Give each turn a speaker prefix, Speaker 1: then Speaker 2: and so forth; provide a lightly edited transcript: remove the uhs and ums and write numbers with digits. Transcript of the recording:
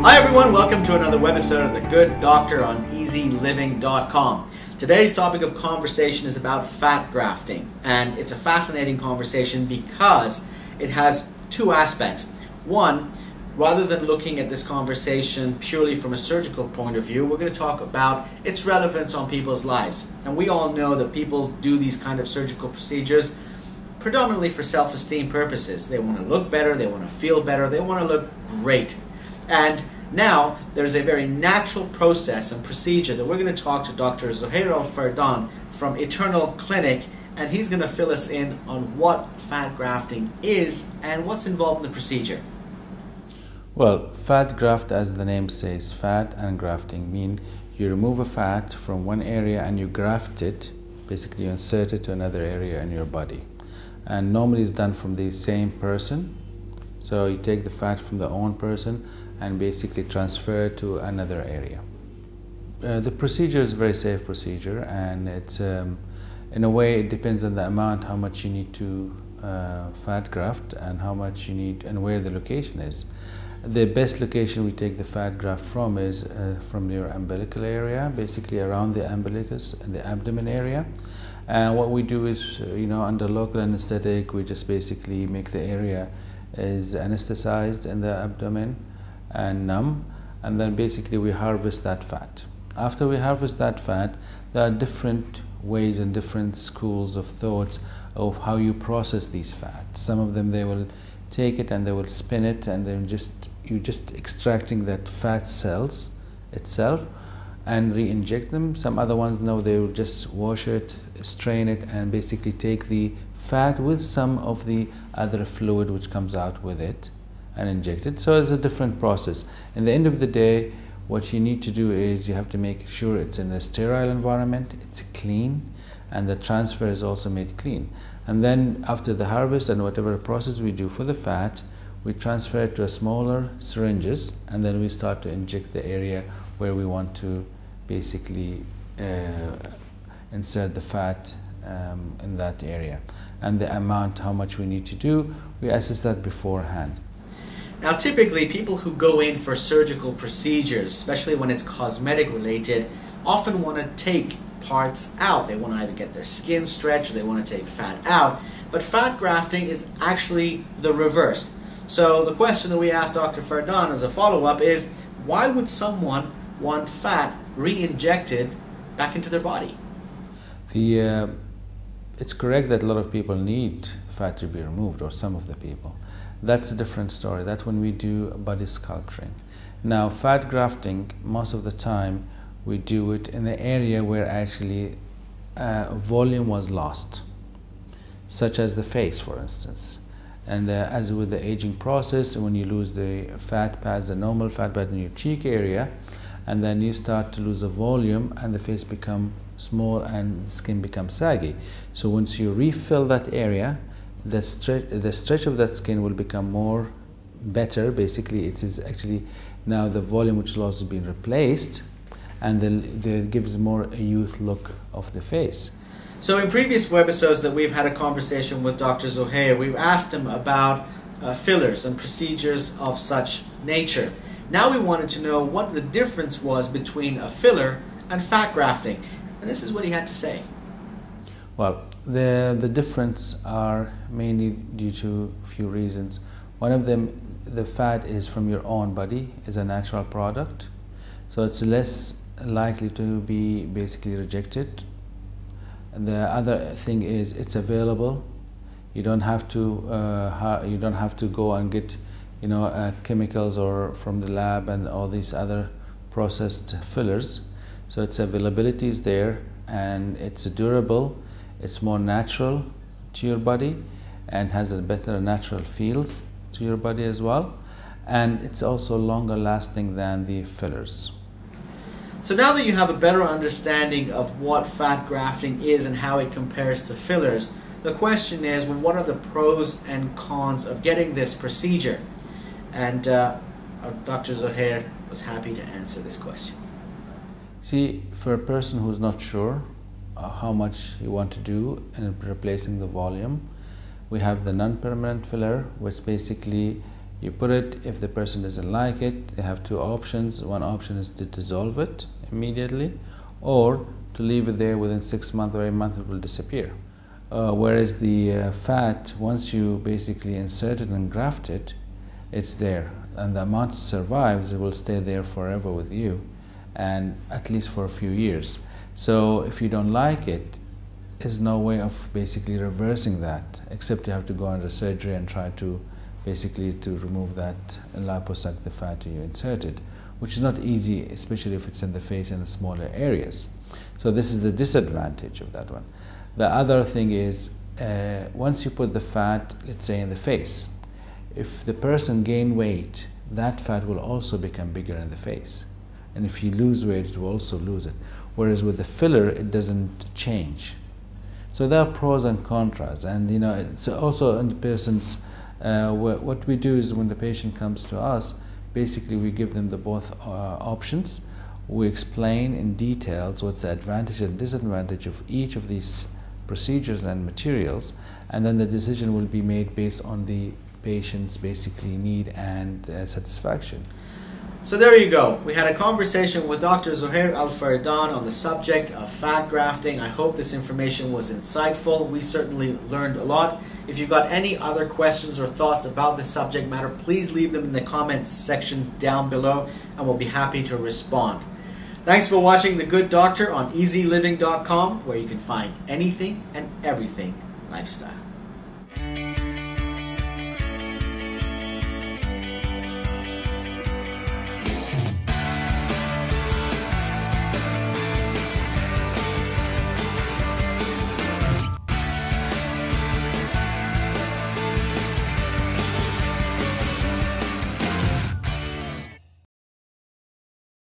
Speaker 1: Hi everyone, welcome to another webisode of The Good Doctor on eZeLiving.com. Today's topic of conversation is about fat grafting, and it's a fascinating conversation because it has two aspects. One, rather than looking at this conversation purely from a surgical point of view, we're going to talk about its relevance on people's lives. And we all know that people do these kind of surgical procedures predominantly for self-esteem purposes. They want to look better, they want to feel better, they want to look great. And now there's a very natural process and procedure that we're going to talk to Dr. Zohair Al-Fardan from Eternal Clinic, and he's going to fill us in on what fat grafting is and what's involved in the procedure.
Speaker 2: Well, fat graft, as the name says, fat and grafting mean you remove a fat from one area and you graft it, basically you insert it to another area in your body. And normally it's done from the same person. So you take the fat from the own person and basically transfer it to another area. The procedure is a very safe procedure, and it's in a way it depends on the amount, how much you need to fat graft and how much you need and where the location is. The best location we take the fat graft from is from your umbilical area, basically around the umbilicus and the abdomen area. And what we do is, under local anesthetic, we just basically make the area is anesthetized in the abdomen and numb, and then basically we harvest that fat. After we harvest that fat, there are different ways and different schools of thoughts of how you process these fats. Some of them, they will take it and they will spin it, and then you're just extracting that fat cells itself and re-inject them. Some other ones, no, they will just wash it, strain it, and basically take the fat with some of the other fluid which comes out with it and inject it. So it's a different process. In the end of the day, what you need to do is you have to make sure it's in a sterile environment, it's clean, and the transfer is also made clean. And then after the harvest and whatever process we do for the fat, we transfer it to a smaller syringes, and then we start to inject the area where we want to basically insert the fat in that area. And the amount, how much we need to do, we assess that beforehand.
Speaker 1: Now typically people who go in for surgical procedures, especially when it's cosmetic related, often want to take parts out. They want to either get their skin stretched or they want to take fat out. But fat grafting is actually the reverse. So the question that we asked Dr. Fardan as a follow-up is, why would someone want fat re-injected back into their body?
Speaker 2: It's correct that a lot of people need fat to be removed, or some of the people. That's a different story. That's when we do body sculpturing. Now, fat grafting, most of the time, we do it in the area where actually volume was lost, such as the face, for instance. And as with the aging process, when you lose the fat pads, the normal fat pad in your cheek area, and then you start to lose the volume and the face become small and the skin becomes saggy. So once you refill that area, the stretch of that skin will become more better. Basically, it is actually now the volume which is lost is being replaced, and then it gives more a youth look of the face.
Speaker 1: So in previous webisodes that we've had a conversation with Dr. Zohair, we've asked him about fillers and procedures of such nature. Now we wanted to know what the difference was between a filler and fat grafting. And this is what he had to say.
Speaker 2: Well, the difference are mainly due to a few reasons. One of them, the fat is from your own body, is a natural product, so it's less likely to be basically rejected. And the other thing is it's available. You don't have to go and get chemicals or from the lab and all these other processed fillers. So its availability is there, and it's durable. It's more natural to your body and has a better natural feels to your body as well. And it's also longer lasting than the fillers.
Speaker 1: So now that you have a better understanding of what fat grafting is and how it compares to fillers, the question is, well, what are the pros and cons of getting this procedure? And Dr. Zohair was happy to answer this question.
Speaker 2: See, for a person who's not sure how much you want to do in replacing the volume, we have the non-permanent filler, which basically You put it, if the person doesn't like it, they have two options. One option is to dissolve it immediately, or to leave it there. Within 6 months or 8 months it will disappear. Whereas the fat, once you basically insert it and graft it, it's there, and the amount survives, it will stay there forever with you, and at least for a few years. So if you don't like it, there's no way of basically reversing that, except you have to go under surgery and try to basically to remove that liposuck, the fat you inserted, which is not easy, especially if it's in the face and the smaller areas. So this is the disadvantage of that one. The other thing is, once you put the fat, let's say in the face, if the person gain weight, that fat will also become bigger in the face. And if you lose weight, it will also lose it. Whereas with the filler, it doesn't change. So there are pros and contras. And you know, it's also in the person's, what we do is when the patient comes to us, basically we give them the both options. We explain in details what's the advantage and disadvantage of each of these procedures and materials, and then the decision will be made based on the patient's basically need and satisfaction.
Speaker 1: So there you go. We had a conversation with Dr. Zuhair Al-Faridan on the subject of fat grafting. I hope this information was insightful. We certainly learned a lot. If you've got any other questions or thoughts about the subject matter, please leave them in the comments section down below, and we'll be happy to respond. Thanks for watching The Good Doctor on eZeLiving.com, where you can find anything and everything lifestyle.